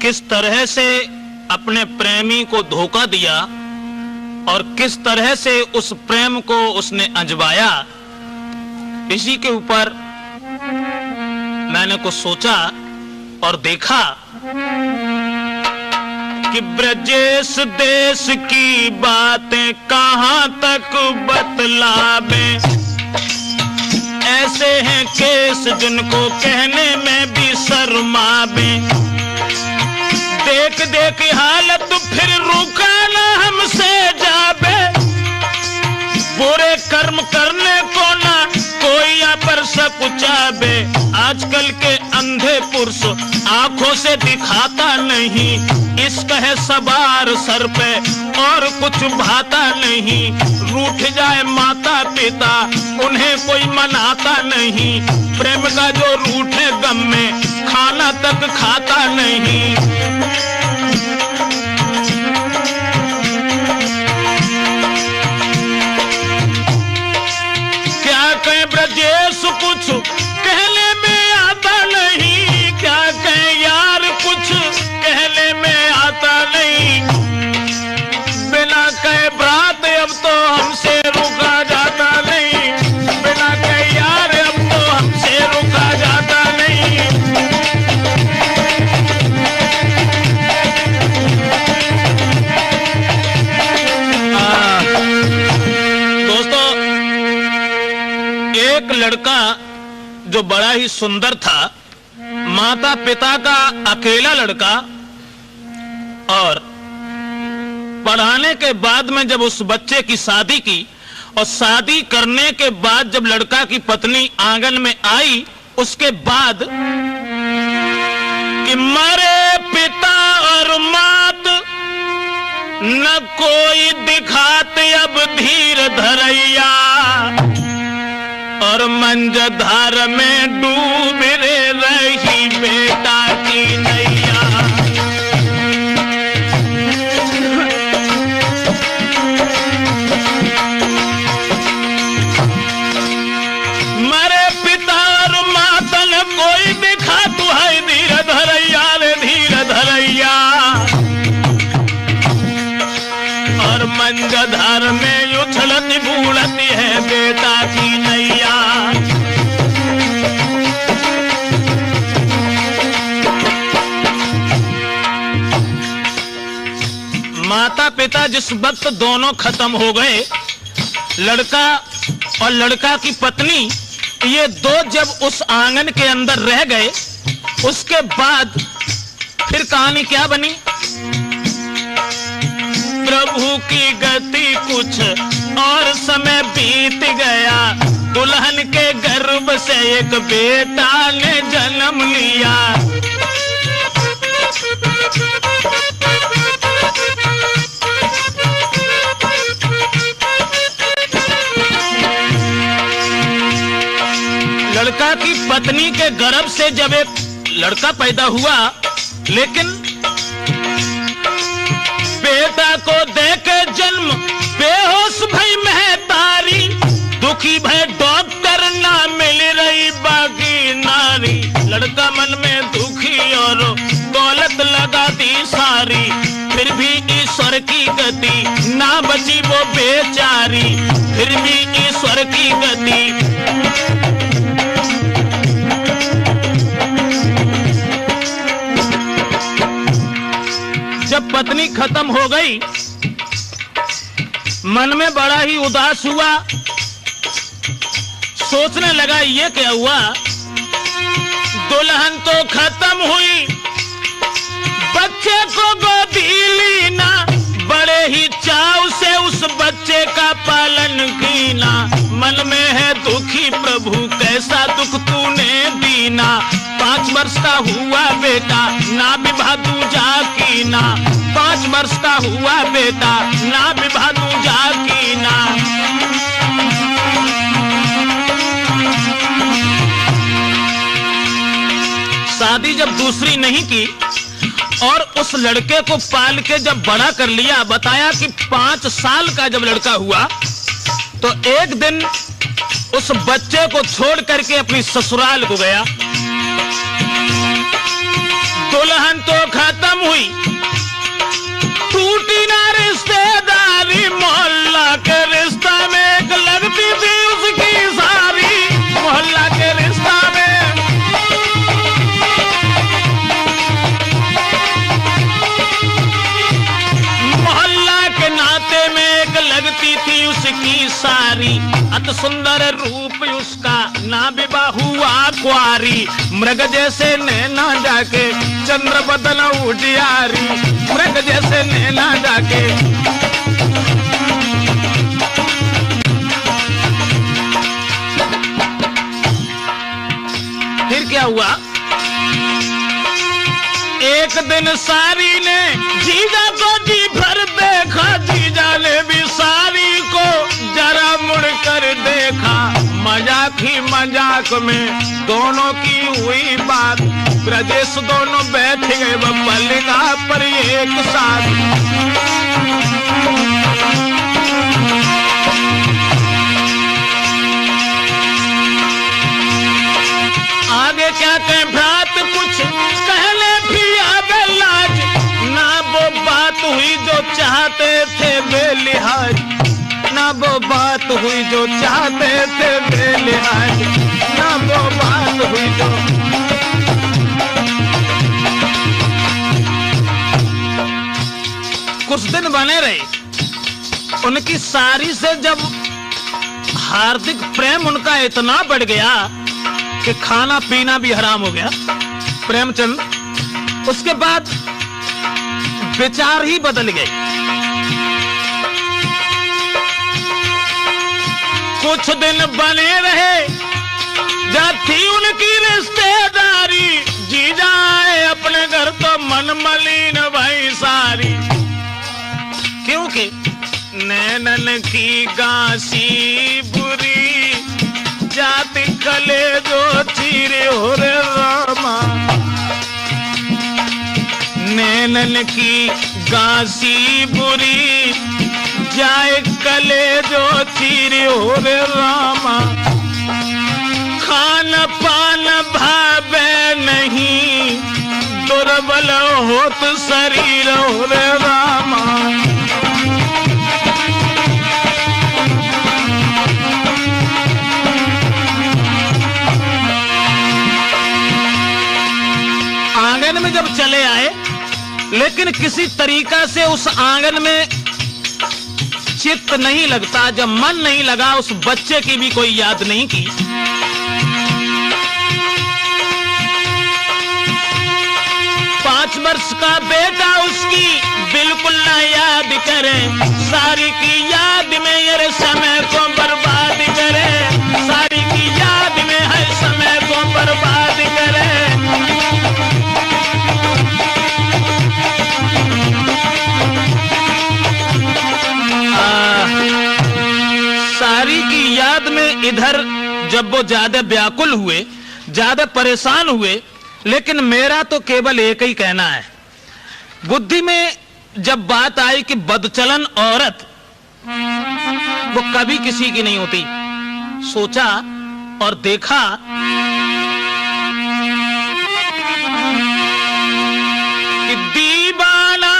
किस तरह से अपने प्रेमी को धोखा दिया और किस तरह से उस प्रेम को उसने अजमाया, इसी के ऊपर मैंने कुछ सोचा और देखा कि ब्रजेश देश की बातें कहां तक बतलावे। ऐसे हैं केस जिनको कहने में भी शर्मावे। देख देख हालत फिर रुका ना हमसे जावे। बुरे कर्म करने को ना कोई यहाँ पर सकुचावे। आजकल के अंधे पुरुष आंखों से दिखाता नहीं, इश्क है सवार सर पे और कुछ भाता नहीं। रूठ जाए माता पिता उन्हें कोई मनाता नहीं। प्रेम का जो रूठे गम में खाना तक खाता नहीं। क्या कहें ब्रजेश कुछ कहने में आता नहीं। क्या कहें यार कुछ कहने में आता नहीं। बिना कहे बात अब तो हमसे रुका जाता नहीं। बिना कहे यार अब तो हमसे रुका जाता नहीं। दोस्तों, एक लड़का जो बड़ा ही सुंदर था, माता पिता का अकेला लड़का, और पढ़ाने के बाद में जब उस बच्चे की शादी की और शादी करने के बाद जब लड़का की पत्नी आंगन में आई, उसके बाद कि मरे पिता और मात न कोई दिखाते अब धीर धरैया। और मंजधार में डूब रही बेटा की नैया। मरे पिता और माता न कोई दिखा तू है धीर धरैया रे धीर धरैया। और मंजधार में उछलती बूढ़ती है बेटा की नैया। माता पिता जिस वक्त दोनों खत्म हो गए, लड़का और लड़का की पत्नी ये दो जब उस आंगन के अंदर रह गए, उसके बाद फिर कहानी क्या बनी। प्रभु की गति कुछ और समय बीत गया। दुल्हन के गर्भ से एक बेटा ने जन्म लिया। लड़का की पत्नी के गर्भ से जब एक लड़का पैदा हुआ, लेकिन बेटा को देके जन्म बेहोश भई महतारी। दुखी भय डॉक्टर ना मिल रही बाकी नारी। लड़का मन में दुखी और दौलत लगा दी सारी। फिर भी ईश्वर की गति ना बची वो बेचारी। फिर भी ईश्वर की गति। जब पत्नी खत्म हो गई, मन में बड़ा ही उदास हुआ। सोचने लगा ये क्या हुआ। दुल्हन तो खत्म हुई, बच्चे को गोदी ली ना। बड़े ही चाव से उस बच्चे का पालन कीना। मन में है दुखी प्रभु कैसा दुख तूने दीना। 5 वर्ष का हुआ बेटा ना विवाह दूजा कीना। 5 वर्ष का हुआ बेटा ना विवाह दूजा कीना। शादी जब दूसरी नहीं की और उस लड़के को पाल के जब बड़ा कर लिया, बताया कि 5 साल का जब लड़का हुआ तो एक दिन उस बच्चे को छोड़ करके अपनी ससुराल को गया। दुल्हन तो खत्म हुई, टूटी ना रिश्तेदारी, मोहल्ला के रिश्ता में एक लगती थी उसकी सारी, मोहल्ला के रिश्ता में। मोहल्ला के नाते में एक लगती थी उसकी सारी, अति सुंदर रूप उसका, ना विवाह हुआ कुआरी, मृग जैसे नैना जाके चंद्र बदन उजियारी, मृग जैसे नैना जाके। फिर क्या हुआ, एक दिन सारी ने जीजा को जी भर देखा, जीजा ने भी सारी को जरा मुड़कर देखा, मजाक ही मजाक में दोनों की हुई बात, ब्रजेश दोनों बैठ गए पलंगा पर एक साथ। आगे क्या कहें भ्रात, कुछ कहले भी आगे लाज, ना वो बात हुई जो चाहते थे बेलिहाज, ना वो बात हुई जो चाहते थे बेलिहाज, ना वो बात हुई जो। कुछ दिन बने रहे, उनकी सारी से जब हार्दिक प्रेम उनका इतना बढ़ गया कि खाना पीना भी हराम हो गया प्रेमचंद, उसके बाद विचार ही बदल गए। कुछ दिन बने रहे, जब थी उनकी रिश्तेदारी, जीजा आए अपने घर तो मन मलिन भाई सारी, क्योंकि नैनन की गासी बुरी, जाति कले जो चीरे हो रे रामा, नैनन की गासी बुरी, जाए कले जो चीरे हो रे रामा, खान पान भावे नहीं, दुर्बल होत शरीर हो रे रामा। आंगन में जब चले आए, लेकिन किसी तरीका से उस आंगन में चित्त नहीं लगता, जब मन नहीं लगा, उस बच्चे की भी कोई याद नहीं की। 5 वर्ष का बेटा उसकी बिल्कुल ना याद करे, सारी की याद में ये समय को बर्बाद करे, सारी की याद में है समय को बर्बाद करे। सारी की याद में इधर जब वो ज्यादा व्याकुल हुए, ज्यादा परेशान हुए, लेकिन मेरा तो केवल एक ही कहना है, बुद्धि में जब बात आई कि बदचलन औरत वो कभी किसी की नहीं होती, सोचा और देखा कि दीवाना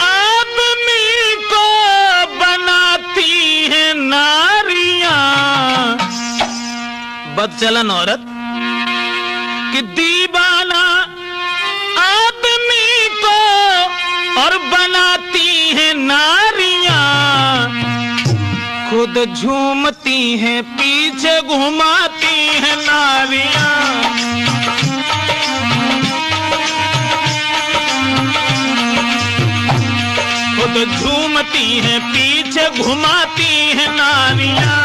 आदमी को बनाती है नारियां, बदचलन औरत कि दीवाना आदमी को और बनाती है नारियां, खुद झूमती हैं पीछे घुमाती हैं नारियां, खुद झूमती हैं पीछे घुमाती हैं नारियां।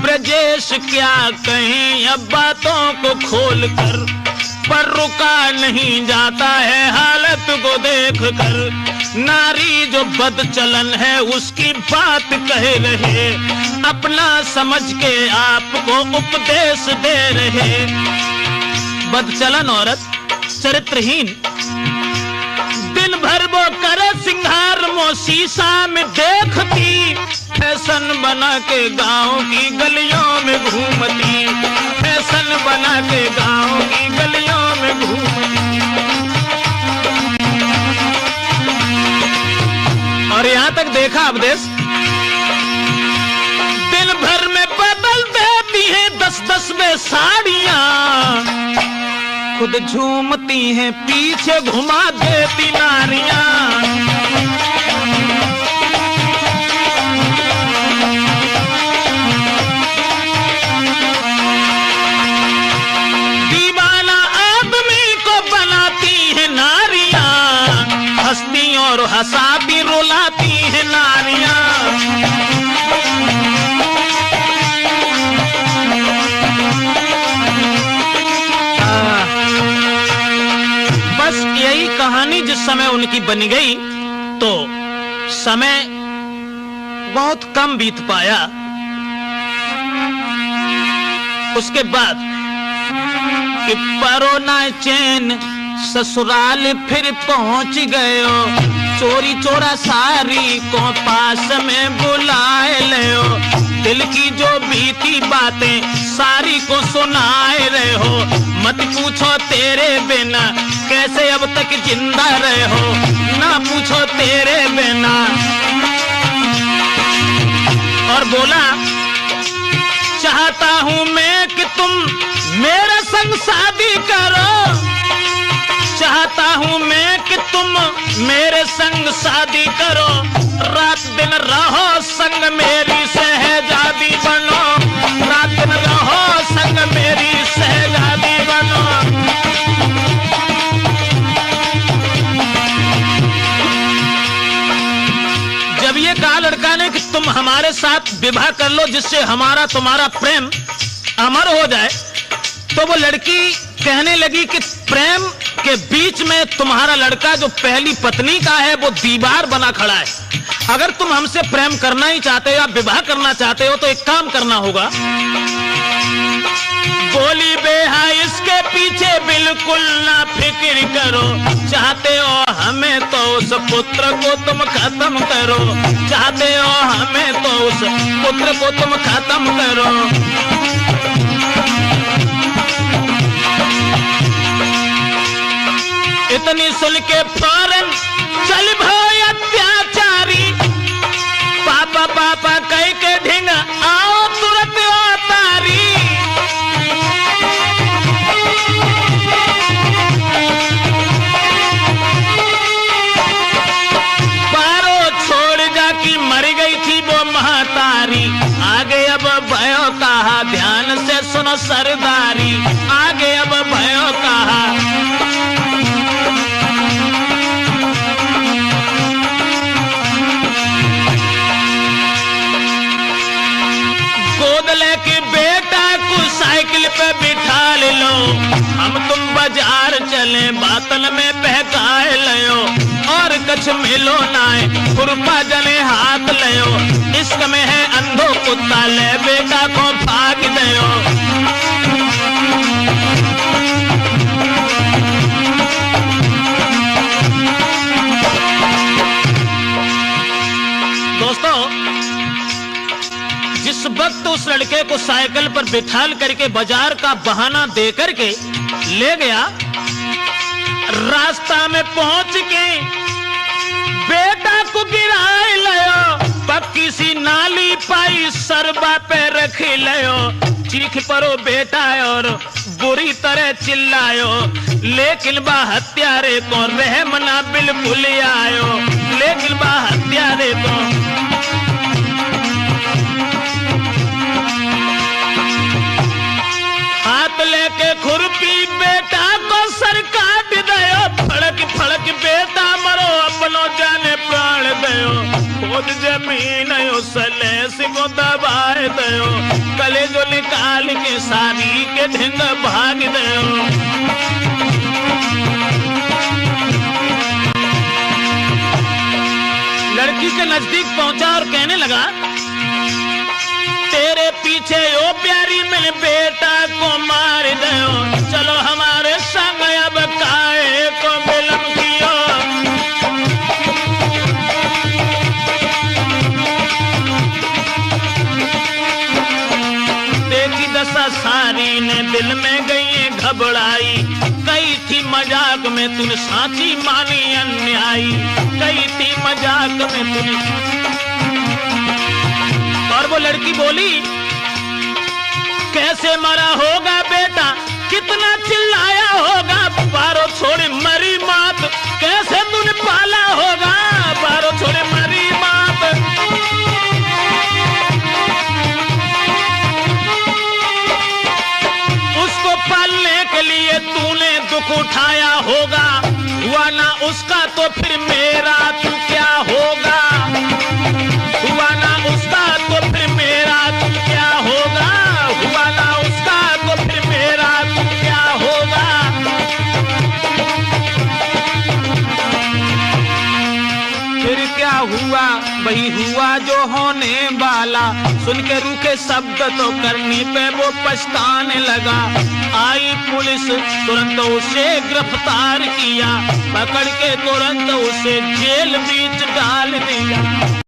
ब्रजेश क्या कहें अब बातों को खोलकर, पर रुका नहीं जाता है हालत को देखकर, नारी जो बदचलन है उसकी बात कह रहे, अपना समझ के आपको उपदेश दे रहे। बदचलन औरत, चरित्रहीन, दिन भर वो करे सिंगार मो शीशा में देखती, फैशन बना के गांव की गलियों में घूमती, फैशन बना के गांव की गलियों में घूमती। और यहां तक देखा अवदेश, दिन भर में बदल देती है 10-10 में साड़ियां, खुद झूमती हैं पीछे घुमा देती नारियां। दीवाना आदमी को बनाती है नारियां, हंसती और हंसाती रुलाती है नारियां। यही कहानी जिस समय उनकी बन गई तो समय बहुत कम बीत पाया। उसके बाद कि परो ना चैन ससुराल फिर पहुंच गयो, चोरी चोरा सारी को पास में बुलाए ले, दिल की जो बीती बातें सारी को सुनाए रहे हो, मत पूछो तेरे बिना कैसे अब तक जिंदा रहे हो, ना पूछो तेरे बिना। और बोला चाहता हूं मैं कि तुम मेरे संग शादी करो, चाहता हूं मैं कि तुम मेरे संग शादी करो, रात दिन रहो संग मेरी सहजादी बनो, रात दिन रहो संग मेरी सहजादी बनो। जब ये कहा लड़का ने कि तुम हमारे साथ विवाह कर लो जिससे हमारा तुम्हारा प्रेम अमर हो जाए, तो वो लड़की कहने लगी कि प्रेम के बीच में तुम्हारा लड़का जो पहली पत्नी का है वो दीवार बना खड़ा है। अगर तुम हमसे प्रेम करना ही चाहते हो या विवाह करना चाहते हो तो एक काम करना होगा। बोली बेहा इसके पीछे बिल्कुल ना फिक्र करो, चाहते हो हमें तो उस पुत्र को तुम खत्म करो, चाहते हो हमें तो उस पुत्र को तुम खत्म करो। इतनी सुन के फौरन चल भाई अत्याचारी, पापा पापा कह के ढिंग आओ तुरंत तारी। पारो छोड़ जा कि मर गई थी वो महतारी, आगे अब भयो कहा ध्यान से सुनो सरदारी, आगे अब भयो कहा। के बेटा को साइकिल पे बिठा ले लो, हम तुम बाजार चले बातल में बहकाए लो, और कछ मिलो नाए खुरपा जने हाथ लियो, इश्क में है अंधो कुत्ता ले बेटा को भाग दयो। दोस्तों, जिस वक्त उस लड़के को साइकिल पर बिठाल करके बाजार का बहाना दे करके ले गया, रास्ता में पहुंच के बेटा को गिराए लियो, पक्की सी नाली पाई सरबा पे रख लियो, चीख परो बेटा और बुरी तरह चिल्लायो, लेकिन बा हत्यारे को रहम ना बिल्कुल आयो, लेकिन बा हत्यारे को। हाथ लेके खुरपी बेटा को सर काट दयो, फड़क फड़क बेटा मरो अपनो जाने प्राण दयो, खुद जमीन सलेस को दबाए दयो, कले जो निकाल के सारी के ढिंग भाग दयो। लड़की के नजदीक पहुंचा और कहने लगा, तेरे पीछे ओ प्यारी मैंने बेटा को मार दो, चलो हमारे संग अब काहे को बिलम कियो। सारी ने दिल में गई घबराई, कई थी मजाक में तूने साची मानी अन्यायी, कई थी मजाक में तूने। और वो लड़की बोली कैसे मरा होगा बेटा, कितना चिल्लाया होगा, पारो छोड़े मरी मात, कैसे तूने पाला होगा, पारो छोड़े मरी मात। उसको पालने के लिए तूने दुख उठाया होगा, हुआ ना उसका तो फिर मेरा तू क्या होगा, हुआ ना उसका तो फिर मेरा तू क्या होगा, हुआ ना उसका तो फिर मेरा तू क्या होगा। फिर क्या हुआ वही हुआ जो होने वाला, सुन के रूखे शब्द तो करने पे वो पछताने लगा। आई पुलिस तुरंत उसे गिरफ्तार किया, पकड़ के तुरंत उसे जेल बीच डाल दिया।